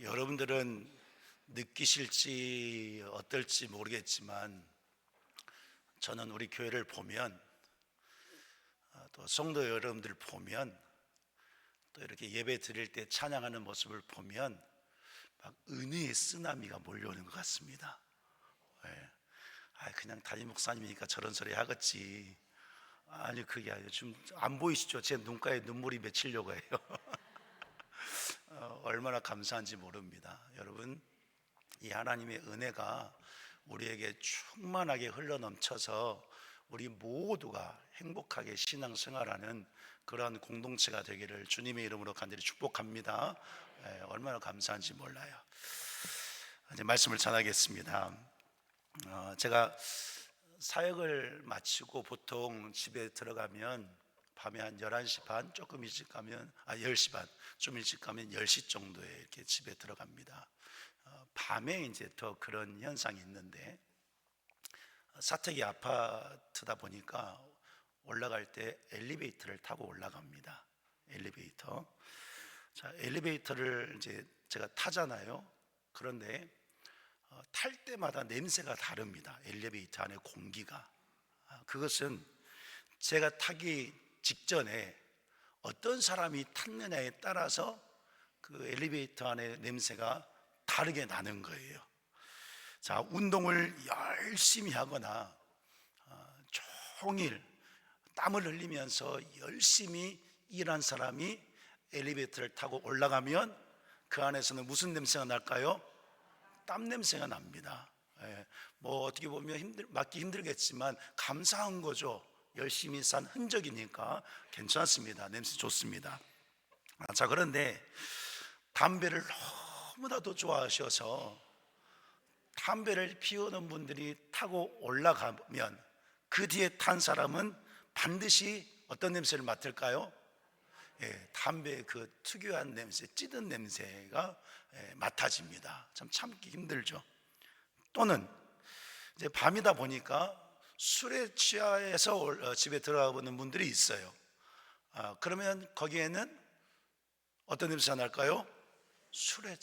여러분들은 느끼실지 어떨지 모르겠지만 저는 우리 교회를 보면 또 성도 여러분들 보면 또 이렇게 예배 드릴 때 찬양하는 모습을 보면 막 은혜의 쓰나미가 몰려오는 것 같습니다. 그냥 담임 목사님이니까 저런 소리 하겠지. 아니 그게 아니에요. 지금 안 보이시죠? 제 눈가에 눈물이 맺히려고 해요. 얼마나 감사한지 모릅니다. 여러분, 이 하나님의 은혜가 우리에게 충만하게 흘러넘쳐서 우리 모두가 행복하게 신앙생활하는 그러한 공동체가 되기를 주님의 이름으로 간절히 축복합니다. 얼마나 감사한지 몰라요. 이제 말씀을 전하겠습니다. 제가 사역을 마치고 보통 집에 들어가면 밤에 한 11시 반, 조금 일찍 가면 10시 반, 좀 일찍 가면 10시 정도에 이렇게 집에 들어갑니다. 밤에 이제 더 그런 현상이 있는데, 사택이 아파트다 보니까 올라갈 때 엘리베이터를 타고 올라갑니다. 엘리베이터. 자, 엘리베이터를 이제 제가 타잖아요. 그런데 탈 때마다 냄새가 다릅니다. 엘리베이터 안에 공기가. 그것은 제가 타기 직전에 어떤 사람이 탔느냐에 따라서 그 엘리베이터 안에 냄새가 다르게 나는 거예요. 자, 운동을 열심히 하거나 종일 땀을 흘리면서 열심히 일한 사람이 엘리베이터를 타고 올라가면 그 안에서는 무슨 냄새가 날까요? 땀 냄새가 납니다. 뭐 어떻게 보면 맡기 힘들겠지만 감사한 거죠. 열심히 산 흔적이니까 괜찮습니다. 냄새 좋습니다. 자, 그런데 담배를 너무나도 좋아하셔서 담배를 피우는 분들이 타고 올라가면 그 뒤에 탄 사람은 반드시 어떤 냄새를 맡을까요? 담배의 그 특유한 냄새, 찌든 냄새가 맡아집니다. 참 참기 힘들죠. 또는 이제 밤이다 보니까 술에 취해서 집에 들어가 보는 분들이 있어요. 그러면 거기에는 어떤 냄새가 날까요? 술에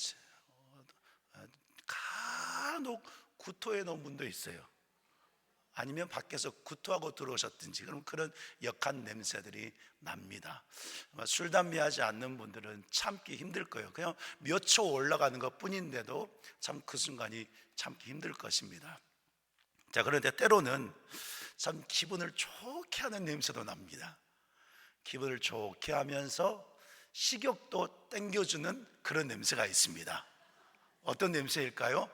간혹 구토해 놓은 분도 있어요. 아니면 밖에서 구토하고 들어오셨든지 그럼 그런 역한 냄새들이 납니다. 술, 담배 하지 않는 분들은 참기 힘들 거예요. 그냥 몇 초 올라가는 것 뿐인데도 참 그 순간이 참기 힘들 것입니다. 자, 그런데 때로는 참 기분을 좋게 하는 냄새도 납니다. 기분을 좋게 하면서 식욕도 땡겨주는 그런 냄새가 있습니다. 어떤 냄새일까요?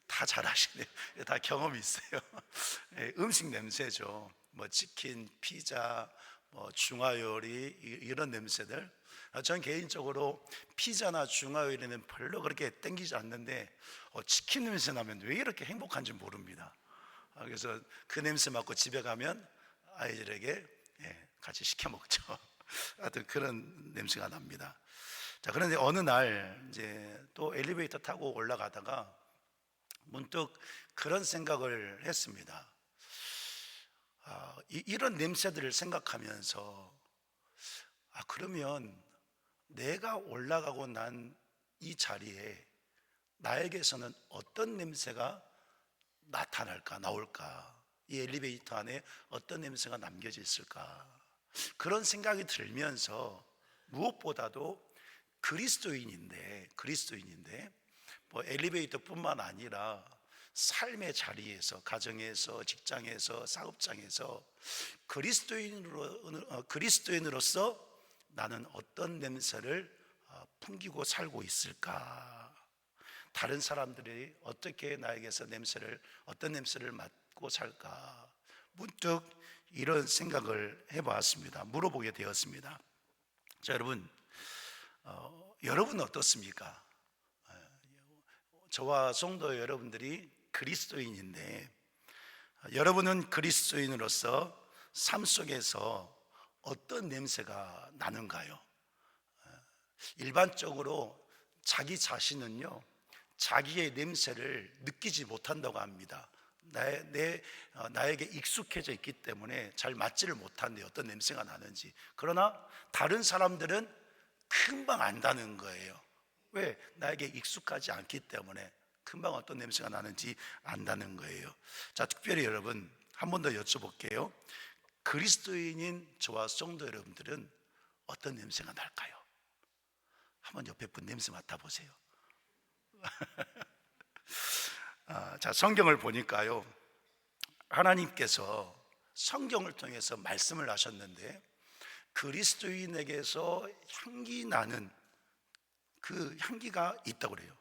다 잘 아시네요. 다 경험이 있어요. 음식 냄새죠. 뭐 치킨, 피자, 뭐 중화요리 이런 냄새들. 전 개인적으로 피자나 중화요리는 별로 그렇게 땡기지 않는데 치킨 냄새 나면 왜 이렇게 행복한지 모릅니다. 그래서 그 냄새 맡고 집에 가면 아이들에게 같이 시켜 먹죠. 하여튼 그런 냄새가 납니다. 자, 그런데 어느 날 이제 또 엘리베이터 타고 올라가다가 문득 그런 생각을 했습니다. 이런 냄새들을 생각하면서 그러면 내가 올라가고 난 이 자리에 나에게서는 어떤 냄새가 나타날까, 나올까? 이 엘리베이터 안에 어떤 냄새가 남겨져 있을까? 그런 생각이 들면서 무엇보다도 그리스도인인데 뭐 엘리베이터뿐만 아니라 삶의 자리에서, 가정에서, 직장에서, 사업장에서 그리스도인으로서 나는 어떤 냄새를 풍기고 살고 있을까? 다른 사람들이 어떻게 나에게서 어떤 냄새를 맡고 살까? 문득 이런 생각을 해보았습니다. 물어보게 되었습니다. 자, 여러분 어떻습니까? 저와 성도 여러분들이 그리스도인인데 여러분은 그리스도인으로서 삶 속에서 어떤 냄새가 나는가요? 일반적으로 자기 자신은요, 자기의 냄새를 느끼지 못한다고 합니다. 나에게 익숙해져 있기 때문에 잘 맡지를 못한대요. 어떤 냄새가 나는지. 그러나 다른 사람들은 금방 안다는 거예요. 왜? 나에게 익숙하지 않기 때문에 금방 어떤 냄새가 나는지 안다는 거예요. 자, 특별히 여러분 한 번 더 여쭤볼게요. 그리스도인인 저와 성도 여러분들은 어떤 냄새가 날까요? 한번 옆에 분 냄새 맡아보세요. 자, 성경을 보니까요, 하나님께서 성경을 통해서 말씀을 하셨는데 그리스도인에게서 향기 나는 그 향기가 있다고 그래요.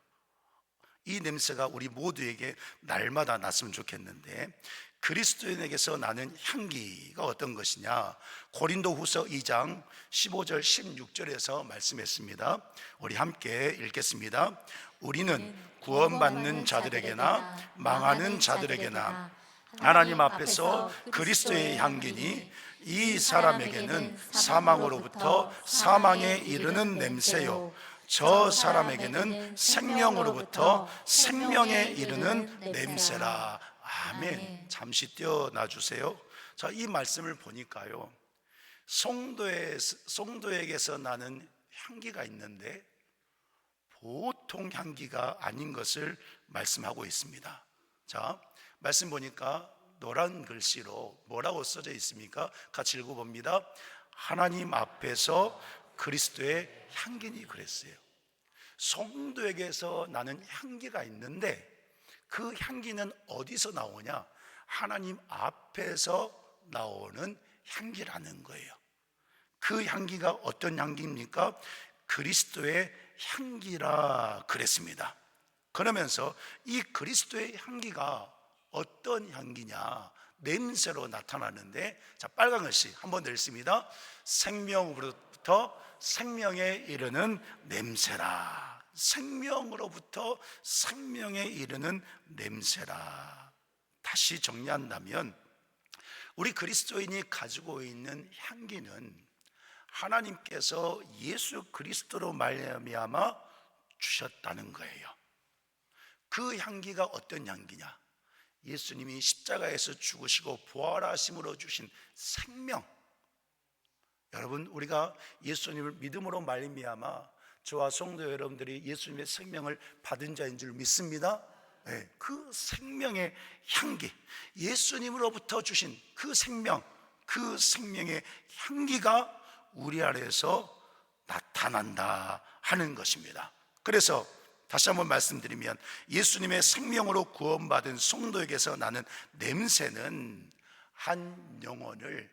이 냄새가 우리 모두에게 날마다 났으면 좋겠는데, 그리스도인에게서 나는 향기가 어떤 것이냐? 고린도후서 2장 15절 16절에서 말씀했습니다. 우리 함께 읽겠습니다. 우리는 구원받는 자들에게나 망하는 자들에게나 하나님 앞에서 그리스도의 향기니 이 사람에게는 사망으로부터 사망에 이르는 냄새요, 저 사람에게는 생명으로부터 생명에 이르는 냄새라. 아멘. 잠시 떼어놔 주세요. 자, 이 말씀을 보니까요, 성도에게서 나는 향기가 있는데 보통 향기가 아닌 것을 말씀하고 있습니다. 자, 말씀 보니까 노란 글씨로 뭐라고 써져 있습니까? 같이 읽어봅니다. 하나님 앞에서 그리스도의 향기니 그랬어요. 성도에게서 나는 향기가 있는데 그 향기는 어디서 나오냐? 하나님 앞에서 나오는 향기라는 거예요. 그 향기가 어떤 향기입니까? 그리스도의 향기라 그랬습니다. 그러면서 이 그리스도의 향기가 어떤 향기냐? 냄새로 나타나는데, 자, 빨간 글씨 한번 더 읽습니다. 생명으로부터 생명에 이르는 냄새라. 생명으로부터 생명에 이르는 냄새라. 다시 정리한다면 우리 그리스도인이 가지고 있는 향기는 하나님께서 예수 그리스도로 말미암아 주셨다는 거예요. 그 향기가 어떤 향기냐? 예수님이 십자가에서 죽으시고 부활하심으로 주신 생명. 여러분, 우리가 예수님을 믿음으로 말미암아 저와 성도 여러분들이 예수님의 생명을 받은 자인 줄 믿습니다. 네, 그 생명의 향기, 예수님으로부터 주신 그 생명, 그 생명의 향기가 우리 안에서 나타난다 하는 것입니다. 그래서 다시 한번 말씀드리면 예수님의 생명으로 구원받은 성도에게서 나는 냄새는 한 영혼을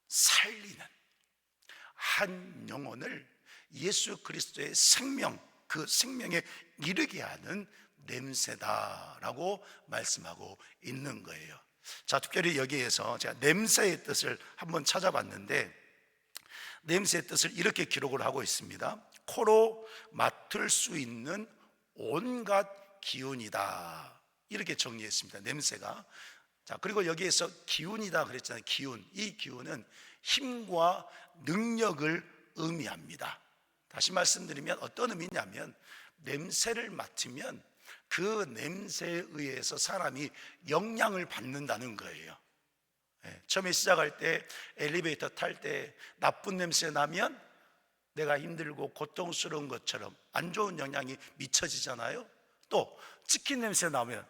살리는, 한 영혼을 예수 그리스도의 생명, 그 생명에 이르게 하는 냄새다라고 말씀하고 있는 거예요. 자, 특별히 여기에서 제가 냄새의 뜻을 한번 찾아봤는데 냄새의 뜻을 이렇게 기록을 하고 있습니다. 코로 맡을 수 있는 온갖 기운이다, 이렇게 정리했습니다. 냄새가. 자, 그리고 여기에서 기운이다 그랬잖아요. 기운. 이 기운은 힘과 능력을 의미합니다. 다시 말씀드리면 어떤 의미냐면 냄새를 맡으면 그 냄새에 의해서 사람이 영향을 받는다는 거예요. 처음에 시작할 때 엘리베이터 탈 때 나쁜 냄새 나면 내가 힘들고 고통스러운 것처럼 안 좋은 영향이 미쳐지잖아요. 또 치킨 냄새 나면,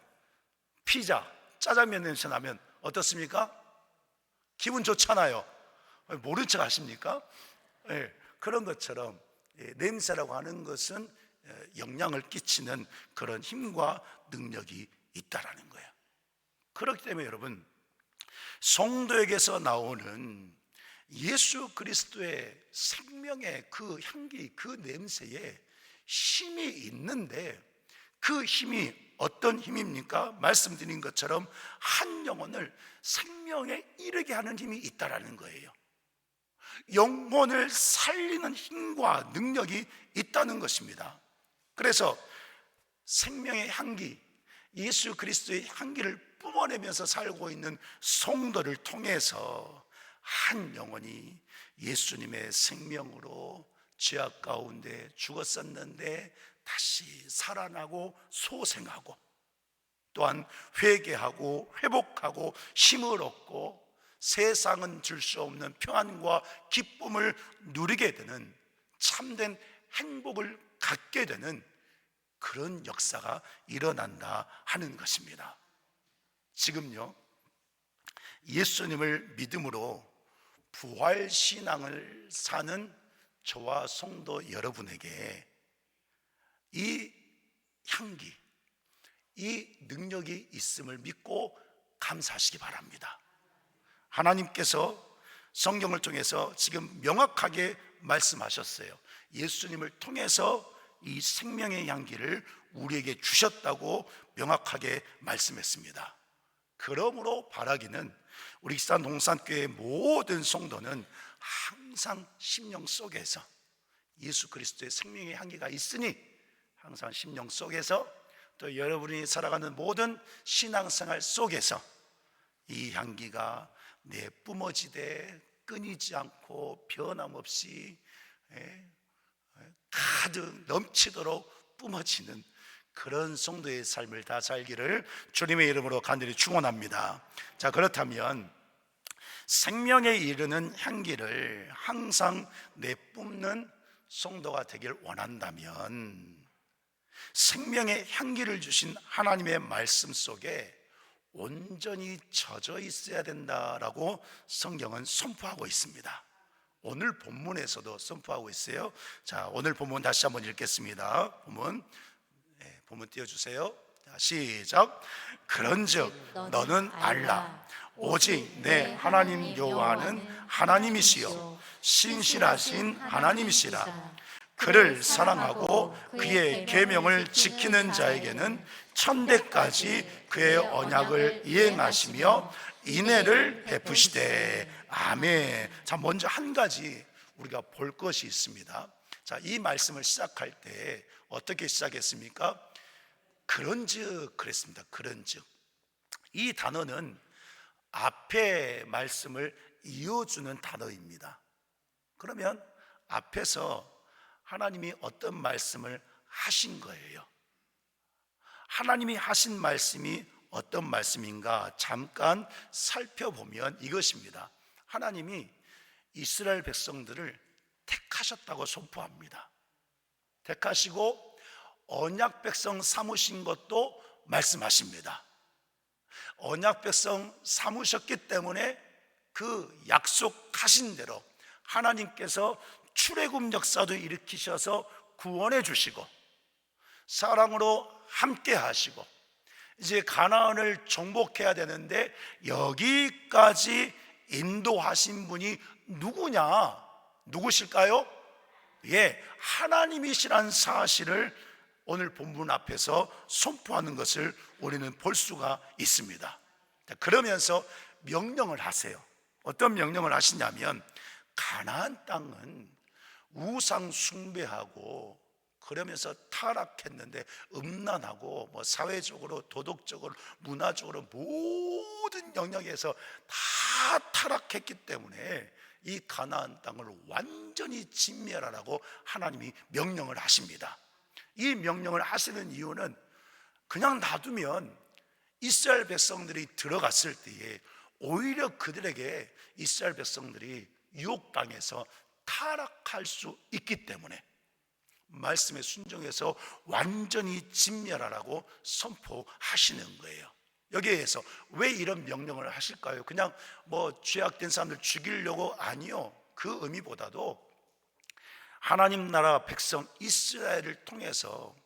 피자, 짜장면 냄새 나면 어떻습니까? 기분 좋잖아요. 모른 척 하십니까? 그런 것처럼 냄새라고 하는 것은 영향을 끼치는 그런 힘과 능력이 있다라는 거예요. 그렇기 때문에 여러분, 성도에게서 나오는 예수 그리스도의 생명의 그 향기, 그 냄새에 힘이 있는데 그 힘이 어떤 힘입니까? 말씀드린 것처럼 한 영혼을 생명에 이르게 하는 힘이 있다라는 거예요. 영혼을 살리는 힘과 능력이 있다는 것입니다. 그래서 생명의 향기, 예수 그리스도의 향기를 뿜어내면서 살고 있는 성도를 통해서 한 영혼이 예수님의 생명으로 죄악 가운데 죽었었는데 다시 살아나고 소생하고, 또한 회개하고 회복하고 힘을 얻고 세상은 줄 수 없는 평안과 기쁨을 누리게 되는 참된 행복을 갖게 되는 그런 역사가 일어난다 하는 것입니다. 지금요, 예수님을 믿음으로 부활신앙을 사는 저와 성도 여러분에게 이 향기, 이 능력이 있음을 믿고 감사하시기 바랍니다. 하나님께서 성경을 통해서 지금 명확하게 말씀하셨어요. 예수님을 통해서 이 생명의 향기를 우리에게 주셨다고 명확하게 말씀했습니다. 그러므로 바라기는 우리 익산 동산교회 모든 성도는 항상 심령 속에서 예수 그리스도의 생명의 향기가 있으니 항상 심령 속에서 또 여러분이 살아가는 모든 신앙생활 속에서 이 향기가 내 뿜어지되 끊이지 않고 변함없이 가득 넘치도록 뿜어지는 그런 성도의 삶을 다 살기를 주님의 이름으로 간절히 축원합니다. 자, 그렇다면 생명에 이르는 향기를 항상 내뿜는 성도가 되길 원한다면 생명의 향기를 주신 하나님의 말씀 속에 온전히 젖어 있어야 된다라고 성경은 선포하고 있습니다. 오늘 본문에서도 선포하고 있어요. 자, 오늘 본문 다시 한번 읽겠습니다. 본문 띄워주세요. 자, 시작. 그런즉 너는 알라 오직 내 하나님 여호와는 하나님이시요 신실하신 하나님이시라. 그를 사랑하고 그의 계명을 지키는 자에게는 천대까지 그의 언약을 이행하시며 인애를 베푸시되. 아멘. 자, 먼저 한 가지 우리가 볼 것이 있습니다. 자, 이 말씀을 시작할 때 어떻게 시작했습니까? 그런즉 그랬습니다. 그런즉. 이 단어는 앞에 말씀을 이어주는 단어입니다. 그러면 앞에서 하나님이 어떤 말씀을 하신 거예요? 하나님이 하신 말씀이 어떤 말씀인가 잠깐 살펴보면 이것입니다. 하나님이 이스라엘 백성들을 택하셨다고 선포합니다. 택하시고 언약 백성 삼으신 것도 말씀하십니다. 언약 백성 삼으셨기 때문에 그 약속하신 대로 하나님께서 출애굽 역사도 일으키셔서 구원해 주시고 사랑으로 함께 하시고 이제 가나안을 정복해야 되는데 여기까지 인도하신 분이 누구실까요? 예, 하나님이시란 사실을 오늘 본문 앞에서 선포하는 것을 우리는 볼 수가 있습니다. 그러면서 명령을 하세요. 어떤 명령을 하시냐면 가나안 땅은 우상 숭배하고 그러면서 타락했는데 음란하고 사회적으로 도덕적으로 문화적으로 모든 영역에서 다 타락했기 때문에 이 가나안 땅을 완전히 진멸하라고 하나님이 명령을 하십니다. 이 명령을 하시는 이유는 그냥 놔두면 이스라엘 백성들이 들어갔을 때에 오히려 그들에게 이스라엘 백성들이 유혹당해서 타락할 수 있기 때문에 말씀에 순종해서 완전히 진멸하라고 선포하시는 거예요. 여기에서 왜 이런 명령을 하실까요? 그냥 죄악된 사람들 죽이려고? 아니요. 그 의미보다도 하나님 나라 백성 이스라엘을 통해서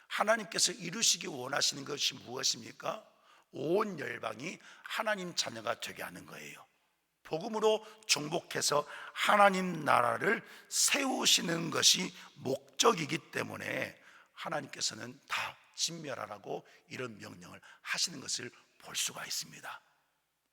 하나님께서 이루시기 원하시는 것이 무엇입니까? 온 열방이 하나님 자녀가 되게 하는 거예요. 복음으로 정복해서 하나님 나라를 세우시는 것이 목적이기 때문에 하나님께서는 다 진멸하라고 이런 명령을 하시는 것을 볼 수가 있습니다.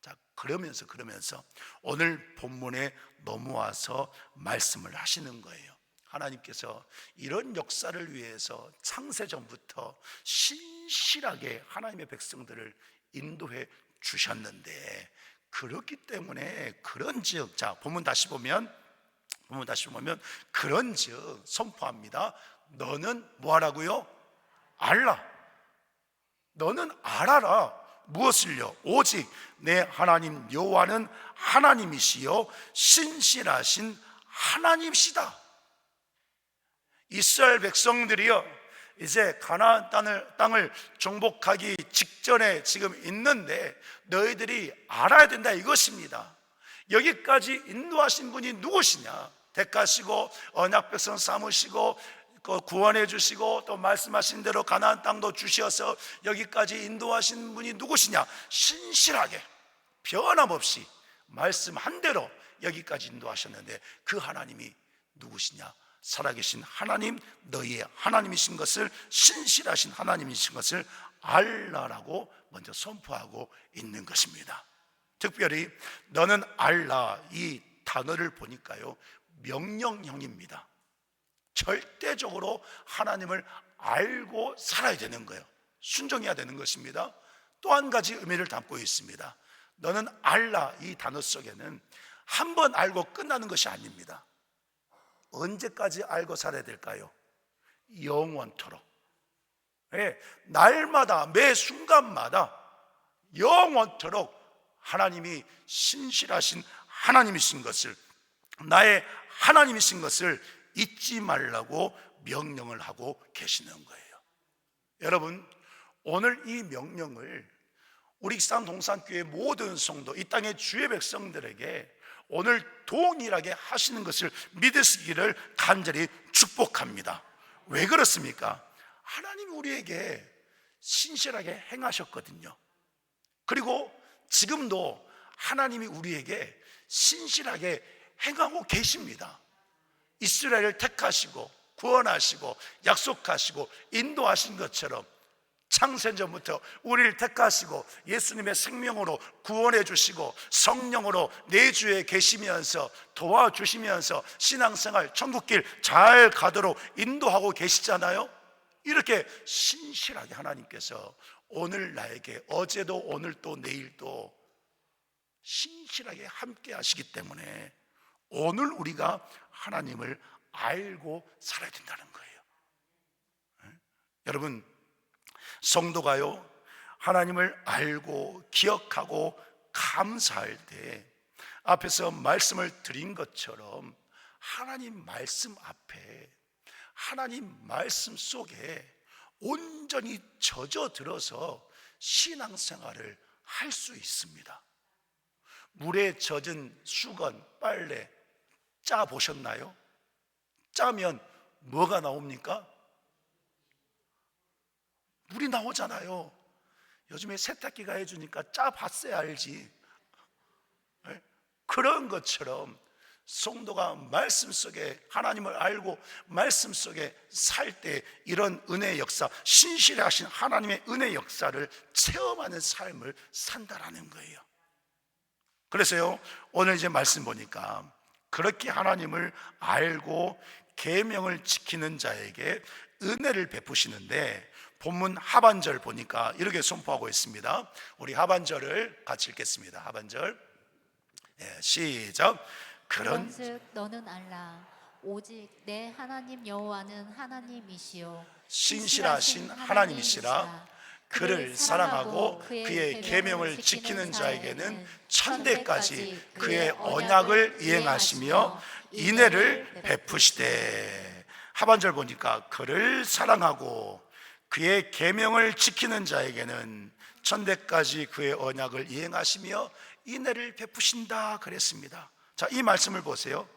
자, 그러면서 오늘 본문에 넘어와서 말씀을 하시는 거예요. 하나님께서 이런 역사를 위해서 창세전부터 신실하게 하나님의 백성들을 인도해 주셨는데, 그렇기 때문에 그런즉, 자, 본문 다시 보면 그런즉 선포합니다. 너는 뭐하라고요? 알라. 너는 알아라. 무엇을요? 오직 내 하나님 여호와는 하나님이시요 신실하신 하나님이시다. 이스라엘 백성들이요, 이제 가나안 땅을 정복하기 직전에 지금 있는데 너희들이 알아야 된다 이것입니다. 여기까지 인도하신 분이 누구시냐? 택하시고 언약 백성 삼으시고 구원해 주시고 또 말씀하신 대로 가나안 땅도 주셔서 여기까지 인도하신 분이 누구시냐? 신실하게 변함없이 말씀한 대로 여기까지 인도하셨는데 그 하나님이 누구시냐? 살아계신 하나님, 너희의 하나님이신 것을, 신실하신 하나님이신 것을 알라라고 먼저 선포하고 있는 것입니다. 특별히 너는 알라, 이 단어를 보니까요, 명령형입니다. 절대적으로 하나님을 알고 살아야 되는 거예요. 순종해야 되는 것입니다. 또 한 가지 의미를 담고 있습니다. 너는 알라, 이 단어 속에는 한 번 알고 끝나는 것이 아닙니다. 언제까지 알고 살아야 될까요? 영원토록. 날마다, 매 순간마다 영원토록 하나님이 신실하신 하나님이신 것을, 나의 하나님이신 것을 잊지 말라고 명령을 하고 계시는 거예요. 여러분, 오늘 이 명령을 우리 익산 동산교회 모든 성도, 이 땅의 주의 백성들에게 오늘 동일하게 하시는 것을 믿으시기를 간절히 축복합니다. 왜 그렇습니까? 하나님이 우리에게 신실하게 행하셨거든요. 그리고 지금도 하나님이 우리에게 신실하게 행하고 계십니다. 이스라엘을 택하시고 구원하시고 약속하시고 인도하신 것처럼 창세전부터 우리를 택하시고 예수님의 생명으로 구원해 주시고 성령으로 내주에 계시면서 도와주시면서 신앙생활 천국길 잘 가도록 인도하고 계시잖아요. 이렇게 신실하게 하나님께서 오늘 나에게 어제도 오늘도 내일도 신실하게 함께 하시기 때문에 오늘 우리가 하나님을 알고 살아야 된다는 거예요. 여러분, 성도가요, 하나님을 알고 기억하고 감사할 때 앞에서 말씀을 드린 것처럼 하나님 말씀 앞에, 하나님 말씀 속에 온전히 젖어들어서 신앙생활을 할 수 있습니다. 물에 젖은 수건, 빨래 짜 보셨나요? 짜면 뭐가 나옵니까? 물이 나오잖아요. 요즘에 세탁기가 해주니까 짜 봤어야 알지. 그런 것처럼 성도가 말씀 속에 하나님을 알고 말씀 속에 살 때 이런 은혜의 역사, 신실하신 하나님의 은혜의 역사를 체험하는 삶을 산다라는 거예요. 그래서요, 오늘 이제 말씀 보니까 그렇게 하나님을 알고 계명을 지키는 자에게 은혜를 베푸시는데, 본문 하반절 보니까 이렇게 선포하고 있습니다. 우리 하반절을 같이 읽겠습니다. 하반절, 시작. 그런즉 너는 알라, 오직 내 하나님 여호와는 하나님이시요 신실하신 하나님이시라. 그를 사랑하고 그의 계명을 지키는 자에게는 천대까지 그의 언약을 이행하시며 인애를 베푸시되. 하반절 보니까 그를 사랑하고 그의 계명을 지키는 자에게는 천대까지 그의 언약을 이행하시며 인애를 베푸신다 그랬습니다. 자, 이 말씀을 보세요.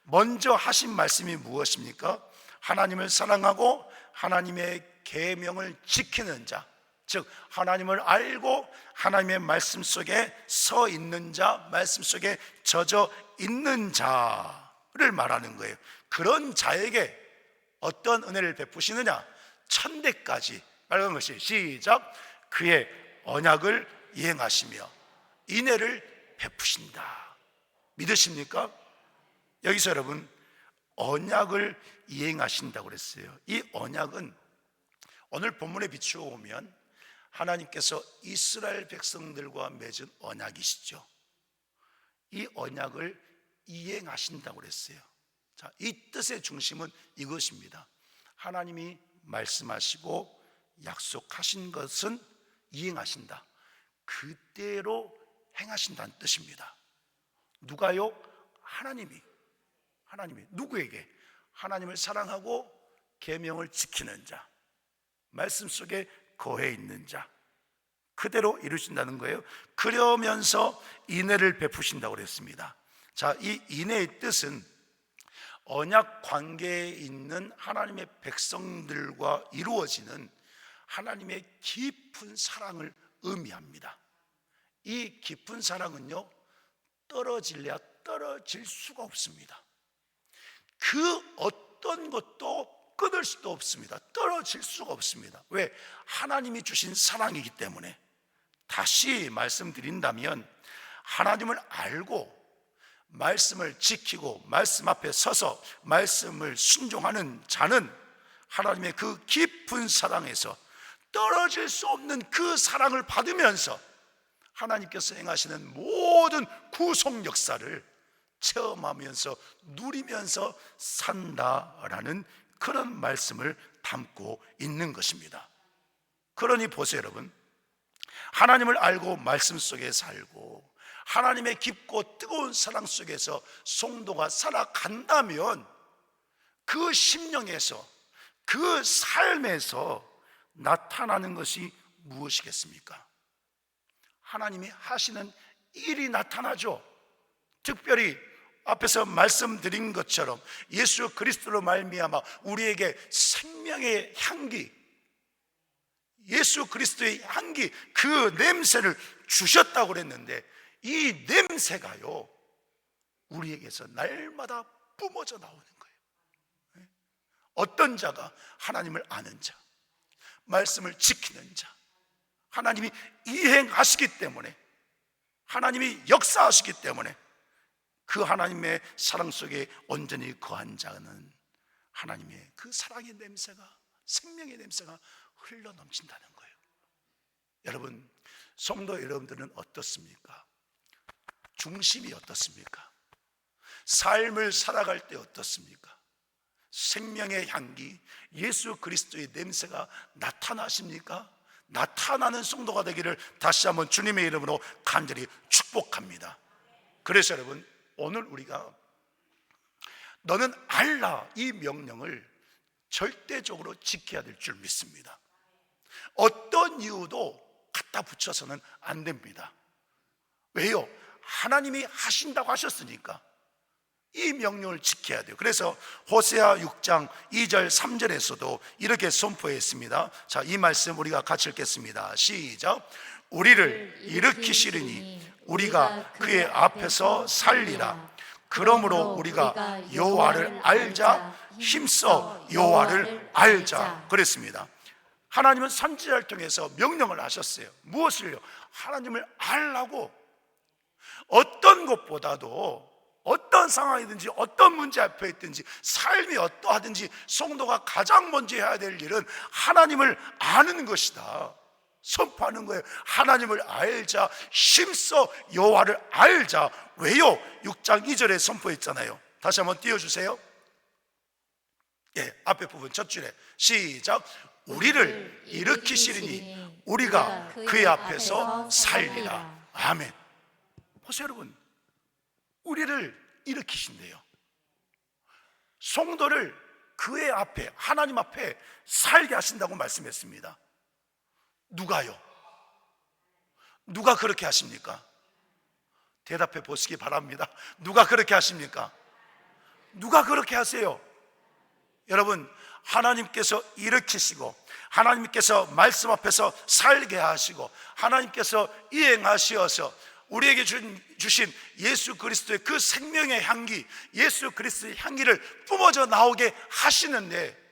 먼저 하신 말씀이 무엇입니까? 하나님을 사랑하고 하나님의 계명을 지키는 자, 즉 하나님을 알고 하나님의 말씀 속에 서 있는 자, 말씀 속에 젖어 있는 자를 말하는 거예요. 그런 자에게 어떤 은혜를 베푸시느냐? 천대까지, 빨간 것이 시작. 그의 언약을 이행하시며 인애를 베푸신다. 믿으십니까? 여기서 여러분, 언약을 이행하신다고 그랬어요. 이 언약은 오늘 본문에 비추어 보면 하나님께서 이스라엘 백성들과 맺은 언약이시죠. 이 언약을 이행하신다고 그랬어요. 자, 이 뜻의 중심은 이것입니다. 하나님이 말씀하시고 약속하신 것은 이행하신다. 그대로 행하신다는 뜻입니다. 누가요? 하나님이 누구에게? 하나님을 사랑하고 계명을 지키는 자, 말씀 속에 거해 있는 자, 그대로 이루신다는 거예요. 그러면서 인애를 베푸신다고 그랬습니다. 자, 이 인애의 뜻은 언약 관계에 있는 하나님의 백성들과 이루어지는 하나님의 깊은 사랑을 의미합니다. 이 깊은 사랑은요, 떨어질래야 떨어질 수가 없습니다. 그 어떤 것도 끊을 수도 없습니다. 떨어질 수가 없습니다. 왜? 하나님이 주신 사랑이기 때문에. 다시 말씀드린다면, 하나님을 알고 말씀을 지키고 말씀 앞에 서서 말씀을 순종하는 자는 하나님의 그 깊은 사랑에서 떨어질 수 없는 그 사랑을 받으면서 하나님께서 행하시는 모든 구속 역사를 체험하면서 누리면서 산다라는 그런 말씀을 담고 있는 것입니다. 그러니 보세요, 여러분. 하나님을 알고 말씀 속에 살고 하나님의 깊고 뜨거운 사랑 속에서 성도가 살아간다면 그 심령에서, 그 삶에서 나타나는 것이 무엇이겠습니까? 하나님이 하시는 일이 나타나죠. 특별히 앞에서 말씀드린 것처럼 예수 그리스도로 말미암아 우리에게 생명의 향기, 예수 그리스도의 향기, 그 냄새를 주셨다고 그랬는데, 이 냄새가요 우리에게서 날마다 뿜어져 나오는 거예요. 어떤 자가 하나님을 아는 자, 말씀을 지키는 자, 하나님이 이행하시기 때문에, 하나님이 역사하시기 때문에 그 하나님의 사랑 속에 온전히 거한 자는 하나님의 그 사랑의 냄새가, 생명의 냄새가 흘러 넘친다는 거예요. 여러분, 성도 여러분들은 어떻습니까? 중심이 어떻습니까? 삶을 살아갈 때 어떻습니까? 생명의 향기, 예수 그리스도의 냄새가 나타나십니까? 나타나는 성도가 되기를 다시 한번 주님의 이름으로 간절히 축복합니다. 그래서 여러분, 오늘 우리가 너는 알라, 이 명령을 절대적으로 지켜야 될 줄 믿습니다. 어떤 이유도 갖다 붙여서는 안 됩니다. 왜요? 하나님이 하신다고 하셨으니까 이 명령을 지켜야 돼요. 그래서 호세아 6장 2절 3절에서도 이렇게 선포했습니다. 자, 이 말씀 우리가 같이 읽겠습니다. 시작. 우리를 일으키시리니 우리가 그의 앞에서 살리라. 그러므로 우리가 여호와를 알자, 힘써 여호와를 알자. 그랬습니다. 하나님은 선지자를 통해서 명령을 하셨어요. 무엇을요? 하나님을 알라고. 어떤 것보다도, 어떤 상황이든지 어떤 문제 앞에 있든지 삶이 어떠하든지 성도가 가장 먼저 해야 될 일은 하나님을 아는 것이다 선포하는 거예요. 하나님을 알자, 힘써 여호와를 알자. 왜요? 6장 2절에 선포했잖아요. 다시 한번 띄워주세요. 예, 앞에 부분 첫 줄에 시작. 우리를 일으키시리니 우리가 그의 앞에서 살리라. 아멘. 보세요, 여러분. 우리를 일으키신대요. 성도를 그의 앞에, 하나님 앞에 살게 하신다고 말씀했습니다. 누가요? 누가 그렇게 하십니까? 대답해 보시기 바랍니다. 누가 그렇게 하십니까? 누가 그렇게 하세요? 여러분, 하나님께서 일으키시고 하나님께서 말씀 앞에서 살게 하시고 하나님께서 이행하시어서 우리에게 주신 예수 그리스도의 그 생명의 향기, 예수 그리스도의 향기를 뿜어져 나오게 하시는데,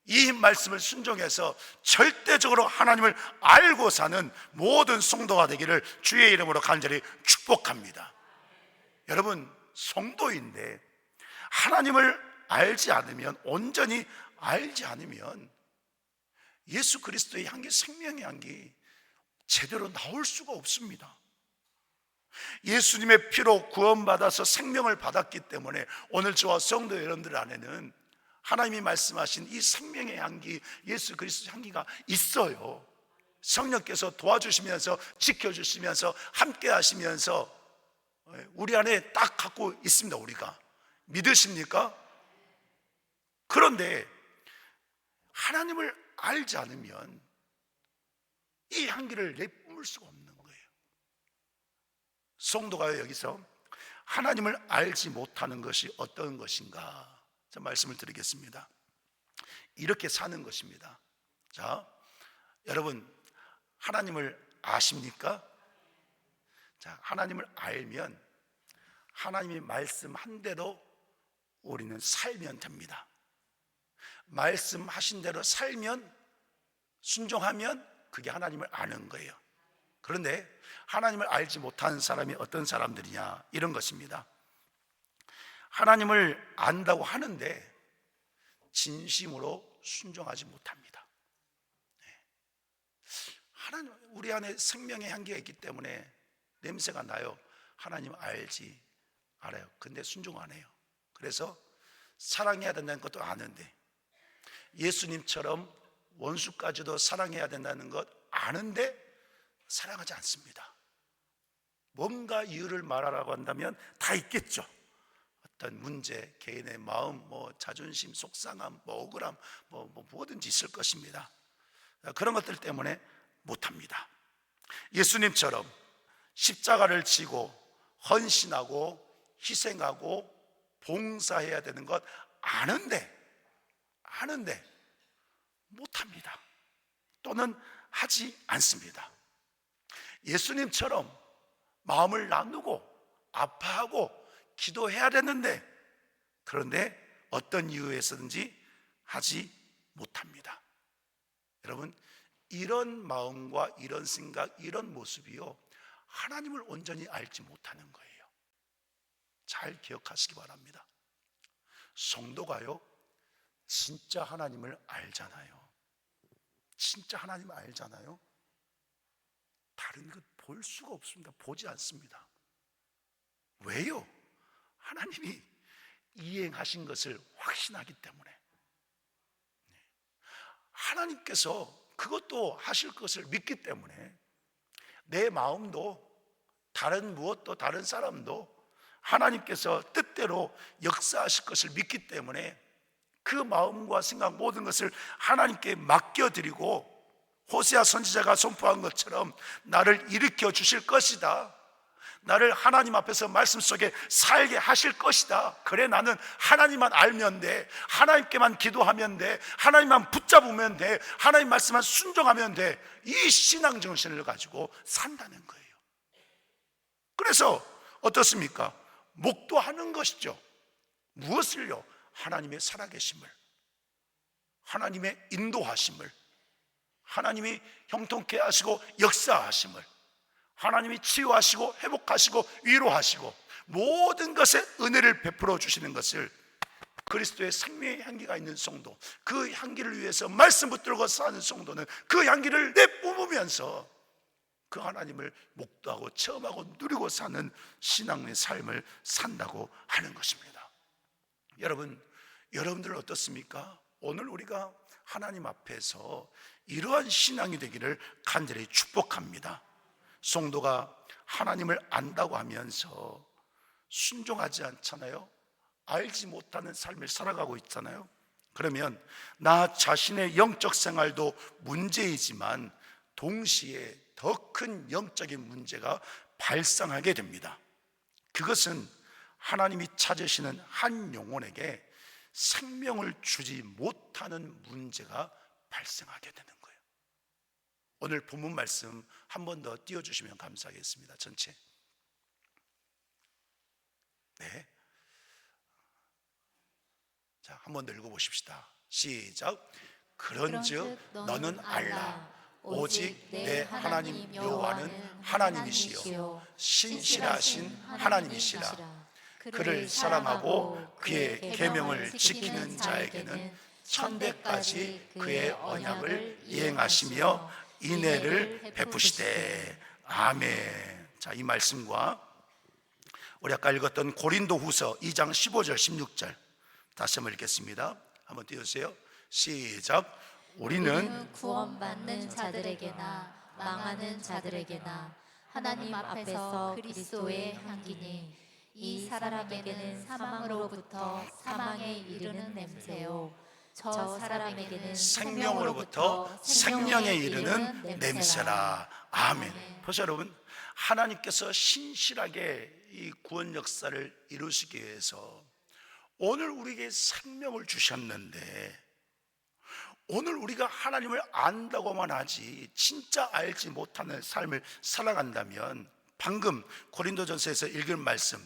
이 말씀을 순종해서 절대적으로 하나님을 알고 사는 모든 성도가 되기를 주의 이름으로 간절히 축복합니다. 여러분, 성도인데 하나님을 알지 않으면, 온전히 알지 않으면 예수 그리스도의 향기, 생명의 향기 제대로 나올 수가 없습니다. 예수님의 피로 구원받아서 생명을 받았기 때문에 오늘 저와 성도 여러분들 안에는 하나님이 말씀하신 이 생명의 향기, 예수 그리스도의 향기가 있어요. 성령께서 도와주시면서 지켜주시면서 함께 하시면서 우리 안에 딱 갖고 있습니다. 우리가 믿으십니까? 그런데 하나님을 알지 않으면 이 향기를 내뿜을 수가 없는 거예요. 성도가 여기서 하나님을 알지 못하는 것이 어떤 것인가? 자, 말씀을 드리겠습니다. 이렇게 사는 것입니다. 자, 여러분, 하나님을 아십니까? 자, 하나님을 알면 하나님이 말씀한 대로 우리는 살면 됩니다. 말씀하신 대로 살면, 순종하면 그게 하나님을 아는 거예요. 그런데 하나님을 알지 못하는 사람이 어떤 사람들이냐, 이런 것입니다. 하나님을 안다고 하는데 진심으로 순종하지 못합니다. 하나님, 우리 안에 생명의 향기가 있기 때문에 냄새가 나요. 하나님 알아요. 근데 순종 안 해요. 그래서 사랑해야 된다는 것도 아는데, 예수님처럼 원수까지도 사랑해야 된다는 것 아는데 사랑하지 않습니다. 뭔가 이유를 말하라고 한다면 다 있겠죠. 어떤 문제, 개인의 마음, 자존심, 속상함, 억울함, 뭐든지 있을 것입니다. 그런 것들 때문에 못합니다. 예수님처럼 십자가를 지고 헌신하고 희생하고 봉사해야 되는 것 아는데 못합니다. 또는 하지 않습니다. 예수님처럼 마음을 나누고 아파하고 기도해야 되는데, 그런데 어떤 이유에서든지 하지 못합니다. 여러분, 이런 마음과 이런 생각, 이런 모습이요, 하나님을 온전히 알지 못하는 거예요. 잘 기억하시기 바랍니다. 성도가요, 진짜 하나님을 알잖아요. 진짜 하나님을 알잖아요. 다른 것 볼 수가 없습니다. 보지 않습니다. 왜요? 하나님이 이행하신 것을 확신하기 때문에. 하나님께서 그것도 하실 것을 믿기 때문에 내 마음도 다른 무엇도 다른 사람도 하나님께서 뜻대로 역사하실 것을 믿기 때문에 그 마음과 생각 모든 것을 하나님께 맡겨드리고, 호세아 선지자가 선포한 것처럼 나를 일으켜 주실 것이다, 나를 하나님 앞에서 말씀 속에 살게 하실 것이다, 그래 나는 하나님만 알면 돼, 하나님께만 기도하면 돼, 하나님만 붙잡으면 돼, 하나님 말씀만 순종하면 돼, 이 신앙 정신을 가지고 산다는 거예요. 그래서 어떻습니까? 목도하는 것이죠. 무엇을요? 하나님의 살아계심을, 하나님의 인도하심을, 하나님이 형통케 하시고 역사하심을, 하나님이 치유하시고 회복하시고 위로하시고 모든 것에 은혜를 베풀어 주시는 것을, 그리스도의 생명의 향기가 있는 성도, 그 향기를 위해서 말씀 붙들고 사는 성도는 그 향기를 내뿜으면서 그 하나님을 목도하고 체험하고 누리고 사는 신앙의 삶을 산다고 하는 것입니다. 여러분들 어떻습니까? 오늘 우리가 하나님 앞에서 이러한 신앙이 되기를 간절히 축복합니다. 성도가 하나님을 안다고 하면서 순종하지 않잖아요. 알지 못하는 삶을 살아가고 있잖아요. 그러면 나 자신의 영적 생활도 문제이지만 동시에 더 큰 영적인 문제가 발생하게 됩니다. 그것은 하나님이 찾으시는 한 영혼에게 생명을 주지 못하는 문제가 발생하게 되는 거예요. 오늘 본문 말씀 한 번 더 띄워주시면 감사하겠습니다. 전체. 네. 자, 한 번 더 읽어보십시다. 시작. 그런즉 너는 알라. 오직 내 하나님 여호와는 하나님이시요 신실하신 하나님이시라. 그를 사랑하고 그의 계명을 지키는 자에게는 천대까지 그의 언약을 이행하시며 인애를 베푸시되. 아멘. 자, 이 말씀과 우리 아까 읽었던 고린도후서 2장 15절 16절 다시 한번 읽겠습니다. 한번 띄워주세요. 시작. 우리는 구원받는 자들에게나 망하는 자들에게나 하나님 앞에서 그리스도의 향기니 이 사람에게는 사망으로부터 사망에 이르는 냄새요 저 사람에게는 생명으로부터 생명에 이르는 냄새라. 아멘. 보세요 여러분, 하나님께서 신실하게 이 구원 역사를 이루시기 위해서 오늘 우리에게 생명을 주셨는데, 오늘 우리가 하나님을 안다고만 하지 진짜 알지 못하는 삶을 살아간다면, 방금 고린도전서에서 읽은 말씀,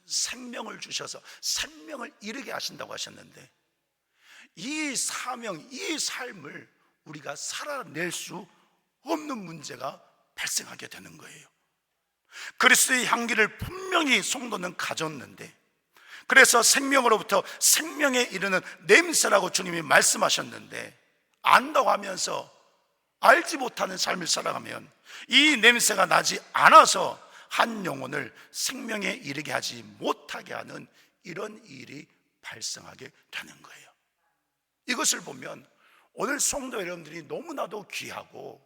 생명을 주셔서 생명을 이르게 하신다고 하셨는데, 이 사명, 이 삶을 우리가 살아낼 수 없는 문제가 발생하게 되는 거예요. 그리스도의 향기를 분명히 성도는 가졌는데, 그래서 생명으로부터 생명에 이르는 냄새라고 주님이 말씀하셨는데, 안다고 하면서 알지 못하는 삶을 살아가면 이 냄새가 나지 않아서 한 영혼을 생명에 이르게 하지 못하게 하는 이런 일이 발생하게 되는 거예요. 이것을 보면 오늘 성도 여러분들이 너무나도 귀하고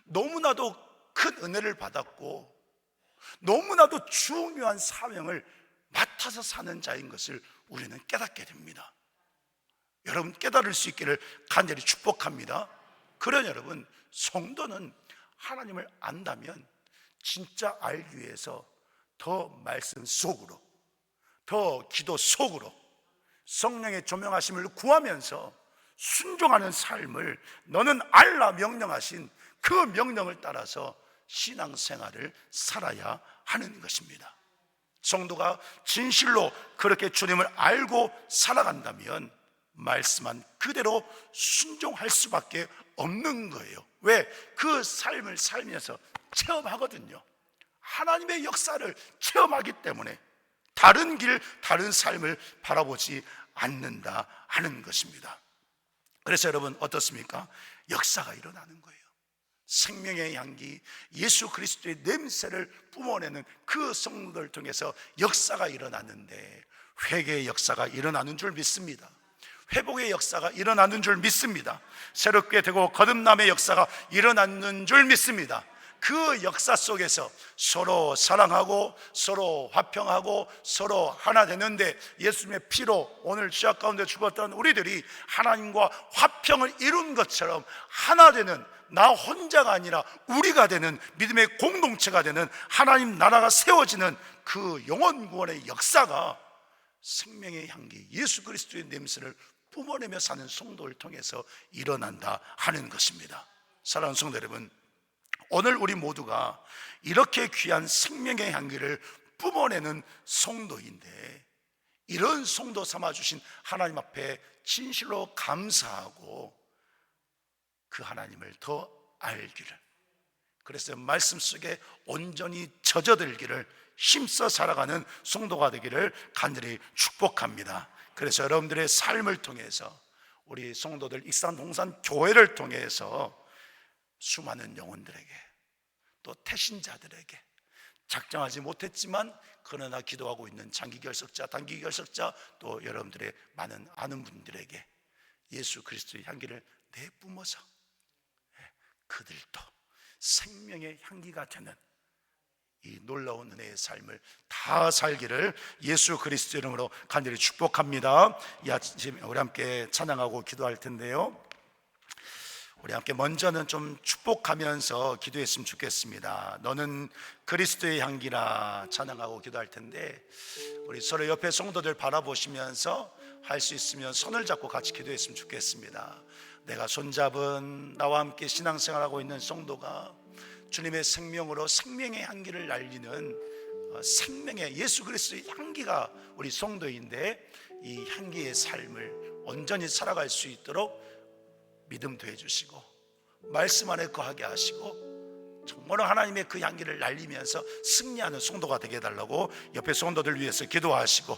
너무나도 큰 은혜를 받았고 너무나도 중요한 사명을 맡아서 사는 자인 것을 우리는 깨닫게 됩니다. 여러분 깨달을 수 있기를 간절히 축복합니다. 그러나 여러분, 성도는 하나님을 안다면 진짜 알기 위해서 더 말씀 속으로, 더 기도 속으로 성령의 조명하심을 구하면서 순종하는 삶을, 너는 알라 명령하신 그 명령을 따라서 신앙생활을 살아야 하는 것입니다. 성도가 진실로 그렇게 주님을 알고 살아간다면 말씀한 그대로 순종할 수밖에 없는 거예요. 왜? 그 삶을 살면서 체험하거든요. 하나님의 역사를 체험하기 때문에 다른 길, 다른 삶을 바라보지 않는다 하는 것입니다. 그래서 여러분 어떻습니까? 역사가 일어나는 거예요. 생명의 향기, 예수 그리스도의 냄새를 뿜어내는 그 성도를 통해서 역사가 일어나는데, 회개의 역사가 일어나는 줄 믿습니다. 회복의 역사가 일어나는 줄 믿습니다. 새롭게 되고 거듭남의 역사가 일어나는 줄 믿습니다. 그 역사 속에서 서로 사랑하고 서로 화평하고 서로 하나 되는데, 예수님의 피로 오늘 죄악 가운데 죽었던 우리들이 하나님과 화평을 이룬 것처럼 하나 되는, 나 혼자가 아니라 우리가 되는 믿음의 공동체가 되는 하나님 나라가 세워지는 그 영원 구원의 역사가 생명의 향기, 예수 그리스도의 냄새를 뿜어내며 사는 성도를 통해서 일어난다 하는 것입니다. 사랑하는 성도 여러분, 오늘 우리 모두가 이렇게 귀한 생명의 향기를 뿜어내는 성도인데, 이런 성도 삼아주신 하나님 앞에 진실로 감사하고 그 하나님을 더 알기를, 그래서 말씀 속에 온전히 젖어들기를 힘써 살아가는 성도가 되기를 간절히 축복합니다. 그래서 여러분들의 삶을 통해서, 우리 성도들 익산 동산 교회를 통해서 수많은 영혼들에게, 또 태신자들에게, 작정하지 못했지만 그러나 기도하고 있는 장기 결석자, 단기 결석자, 또 여러분들의 많은 아는 분들에게 예수 그리스도의 향기를 내뿜어서 그들도 생명의 향기가 되는 이 놀라운 은혜의 삶을 다 살기를 예수 그리스도 이름으로 간절히 축복합니다. 이 아침 우리 함께 찬양하고 기도할 텐데요, 우리 함께 먼저는 좀 축복하면서 기도했으면 좋겠습니다. 너는 그리스도의 향기라 찬양하고 기도할 텐데, 우리 서로 옆에 성도들 바라보시면서 할 수 있으면 손을 잡고 같이 기도했으면 좋겠습니다. 내가 손잡은 나와 함께 신앙생활하고 있는 성도가 주님의 생명으로 생명의 향기를 날리는 생명의 예수 그리스도의 향기가 우리 성도인데, 이 향기의 삶을 온전히 살아갈 수 있도록 믿음도 해주시고 말씀 안에 거하게 하시고 정말로 하나님의 그 향기를 날리면서 승리하는 성도가 되게 해달라고 옆에 성도들 위해서 기도하시고